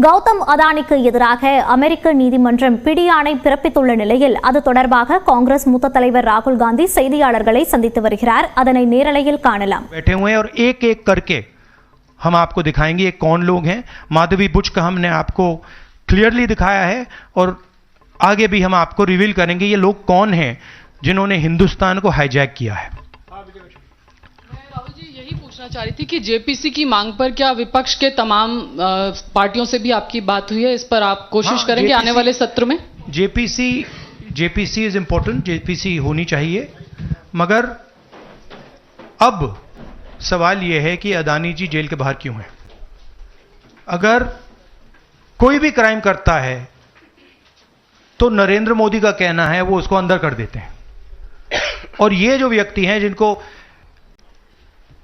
கௌதம் அதானிக்கு எதிராக அமெரிக்க நீதிமன்றம் பிடியாணை பிறப்பித்துள்ள நிலையில் அது தொடர்பாக காங்கிரஸ் மூத்த தலைவர் ராகுல் காந்தி செய்தியாளர்களை சந்தித்து வருகிறார். அதனை நேரலையில் காணலாம். बैठे हुए हैं और एक एक करके हम आपको दिखाएंगे ये कौन लोग हैं. माधवी बुच का हमने आपको क्लियरली दिखाया है और आगे भी हम आपको रिवील करेंगे ये लोग कौन हैं जिन्होंने हिंदुस्तान को हाईजैक किया है. राहुल जी यही पूछना चाह रही थी कि जेपीसी की मांग पर क्या विपक्ष के तमाम पार्टियों से भी आपकी बात हुई है? इस पर आप कोशिश करेंगे आने वाले सत्र में? जेपीसी इज इंपॉर्टेंट, जेपीसी होनी चाहिए, मगर अब सवाल यह है कि अदानी जी जेल के बाहर क्यों हैं. अगर कोई भी क्राइम करता है तो नरेंद्र मोदी का कहना है वो उसको अंदर कर देते हैं. और ये जो व्यक्ति हैं जिनको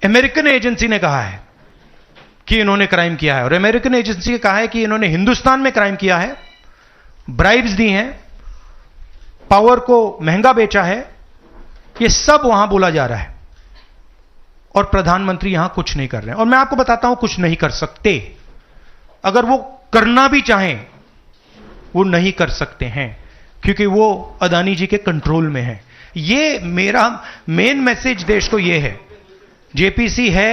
अमेरिकन एजेंसी ने कहा है कि इन्होंने क्राइम किया है और अमेरिकन एजेंसी ने कहा है कि इन्होंने हिंदुस्तान में क्राइम किया है, ब्राइब्स दी हैं, पावर को महंगा बेचा है, ये सब वहां बोला जा रहा है और प्रधानमंत्री यहां कुछ नहीं कर रहे हैं. और मैं आपको बताता हूं कुछ नहीं कर सकते. अगर वो करना भी चाहें वो नहीं कर सकते हैं क्योंकि वो अदानी जी के कंट्रोल में है. ये मेरा मेन मैसेज देश को ये है. जेपीसी है,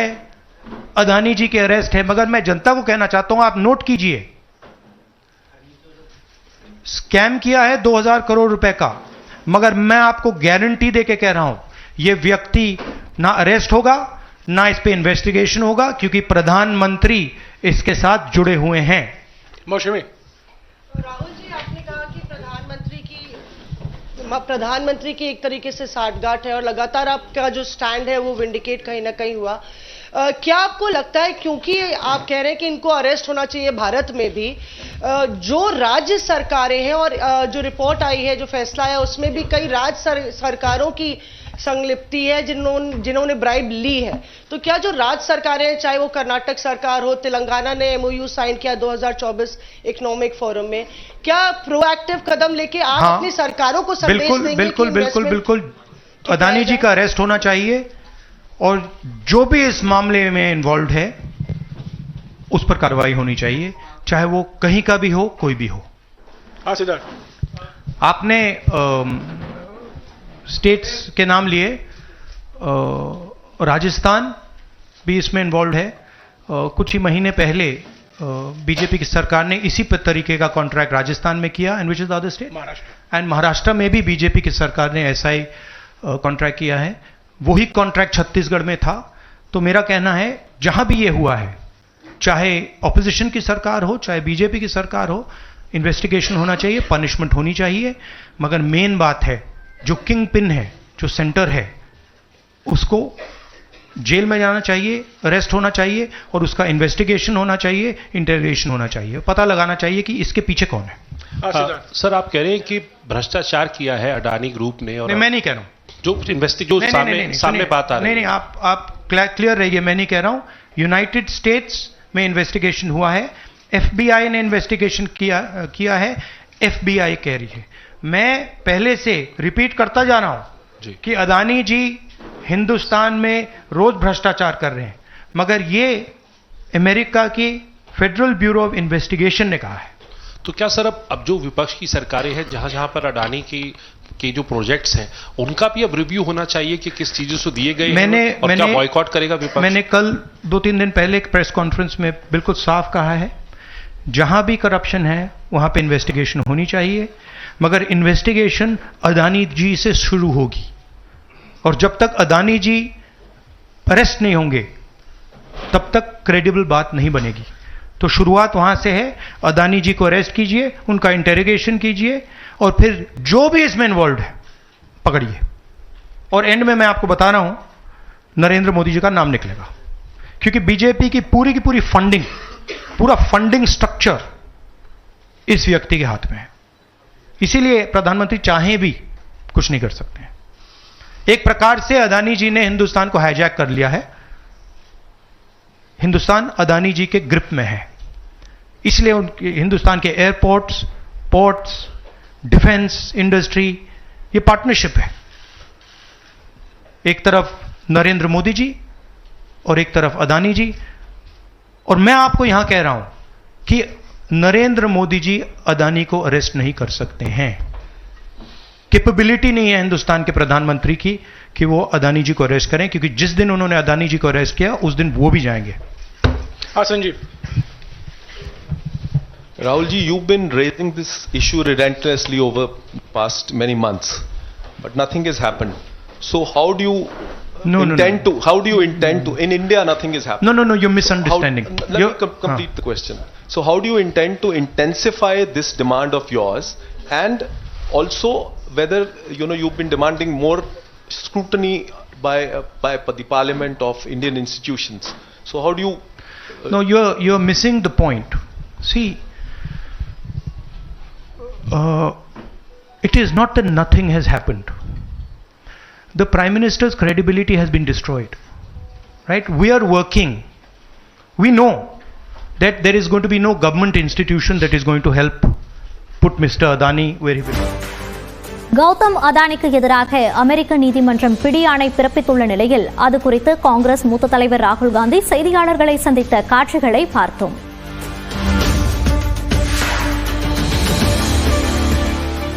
अदानी जी के अरेस्ट है, मगर मैं जनता को कहना चाहता हूं आप नोट कीजिए, स्कैम किया है 2000 करोड़ रुपए का, मगर मैं आपको गारंटी देके कह रहा हूं यह व्यक्ति ना अरेस्ट होगा ना इस पे इन्वेस्टिगेशन होगा क्योंकि प्रधानमंत्री इसके साथ जुड़े हुए हैं. मौसमी राहुल जी, आपने कहा कि प्रधानमंत्री की एक तरीके से साठगांठ है और लगातार आपका जो स्टैंड है वो विंडिकेट कहीं ना कहीं हुआ. क्या आपको लगता है, क्योंकि आप कह रहे हैं कि इनको अरेस्ट होना चाहिए भारत में भी, जो राज्य सरकारें हैं और जो रिपोर्ट आई है, जो फैसला है, उसमें भी कई राज्य सरकारों की संलिप्ति है जिन्होंने ब्राइब ली है, तो क्या जो राज्य सरकारें हैं, चाहे वो कर्नाटक सरकार हो, तेलंगाना ने एमओयू साइन किया 2024 इकोनॉमिक फोरम में, क्या प्रोएक्टिव कदम लेके आप अपनी सरकारों को संदेश देंगे? बिल्कुल अदानी जी का अरेस्ट होना चाहिए और जो भी इस मामले में इन्वॉल्व है उस पर कार्रवाई होनी चाहिए, चाहे वो कहीं का भी हो, कोई भी हो. हाँ सिद्धार्थ, आपने स्टेट्स के नाम लिए, राजस्थान भी इसमें इन्वॉल्व है. कुछ ही महीने पहले बीजेपी की सरकार ने इसी तरीके का कॉन्ट्रैक्ट राजस्थान में किया, and which is the other state, Maharashtra में भी बीजेपी की सरकार ने ऐसा ही कॉन्ट्रैक्ट किया है. वही कॉन्ट्रैक्ट छत्तीसगढ़ में था. तो मेरा कहना है जहां भी ये हुआ है, चाहे ऑपोजिशन की सरकार हो चाहे बीजेपी की सरकार हो, इन्वेस्टिगेशन होना चाहिए, पनिशमेंट होनी चाहिए, मगर मेन बात है जो किंग पिन है, जो सेंटर है, उसको जेल में जाना चाहिए, अरेस्ट होना चाहिए और उसका इन्वेस्टिगेशन होना चाहिए, इंटरोगेशन होना चाहिए, पता लगाना चाहिए कि इसके पीछे कौन है. सर आप कह रहे हैं कि भ्रष्टाचार किया है अडानी ग्रुप ने, और मैं नहीं कह रहा हूं जो सामने बात आ रही है. नहीं, आप क्लियर रहिए, मैं नहीं कह रहा हूं. यूनाइटेड स्टेट्स में इन्वेस्टिगेशन हुआ है, एफबीआई ने इन्वेस्टिगेशन किया है, एफबीआई कह रही है. मैं पहले से रिपीट करता जा रहा हूं कि अदानी जी हिंदुस्तान में रोज भ्रष्टाचार कर रहे हैं, मगर ये अमेरिका की फेडरल ब्यूरो ऑफ इन्वेस्टिगेशन ने कहा है. तो क्या सर अब जो विपक्ष की सरकारें हैं, जहां पर अडानी के जो प्रोजेक्ट्स हैं, उनका भी अब रिव्यू होना चाहिए कि किस चीजों से दिए गए हैं और क्या बॉयकॉट करेगा विपक्ष? मैंने कल 2-3 दिन पहले एक प्रेस कॉन्फ्रेंस में बिल्कुल साफ कहा है, जहां भी करप्शन है वहां पे इन्वेस्टिगेशन होनी चाहिए, मगर इन्वेस्टिगेशन अदानी जी से शुरू होगी और जब तक अदानी जी अरेस्ट नहीं होंगे तब तक क्रेडिबल बात नहीं बनेगी. तो शुरुआत वहां से है. अदानी जी को अरेस्ट कीजिए, उनका इंटेरोगेशन कीजिए और फिर जो भी इसमें इन्वॉल्व है पकड़िए. और एंड में मैं आपको बता रहा हूं नरेंद्र मोदी जी का नाम निकलेगा, क्योंकि बीजेपी की पूरी फंडिंग, पूरा फंडिंग स्ट्रक्चर इस व्यक्ति के हाथ में है. इसीलिए प्रधानमंत्री चाहे भी कुछ नहीं कर सकते हैं. एक प्रकार से अदानी जी ने हिंदुस्तान को हाईजैक कर लिया है. हिंदुस्तान अदानी जी के ग्रिप में है, इसलिए उनके हिंदुस्तान के एयरपोर्ट्स, पोर्ट्स, डिफेंस इंडस्ट्री, ये पार्टनरशिप है. एक तरफ नरेंद्र मोदी जी और एक तरफ अदानी जी. और मैं आपको यहां कह रहा हूं कि नरेंद्र मोदी जी अदानी को अरेस्ट नहीं कर सकते हैं। कैपेबिलिटी नहीं है हिंदुस्तान के प्रधानमंत्री की कि वो अदानी जी को अरेस्ट करें, क्योंकि जिस दिन उन्होंने अदानी जी को अरेस्ट किया उस दिन वो भी जाएंगे। हाँ Sanjeev. Rahul ji, you've been raising this issue relentlessly over past many months, but nothing has happened. So how do you intend to? How do you intend to? In India, nothing is happening. No, you're misunderstanding. Let me complete the question. So how do you intend to intensify this demand of yours, and also whether you've been demanding more scrutiny by the Parliament of Indian institutions? So how do you? No, you're missing the point. See. It is not that nothing has happened. The Prime Minister's credibility has been destroyed. Right? We are working. We know that there is going to be no government institution that is going to help put Mr. Adani where he belongs. Gautham அதானிக்கு எதிராக அமெரிக்க நீதிமன்றம் பிடியாணை பிறப்பித்துள்ள நிலையில் அது குறித்து காங்கிரஸ் மூத்த தலைவர் ராகுல் காந்தி செய்தியாளர்களை சந்தித்த காட்சிகளை பார்த்தோம்.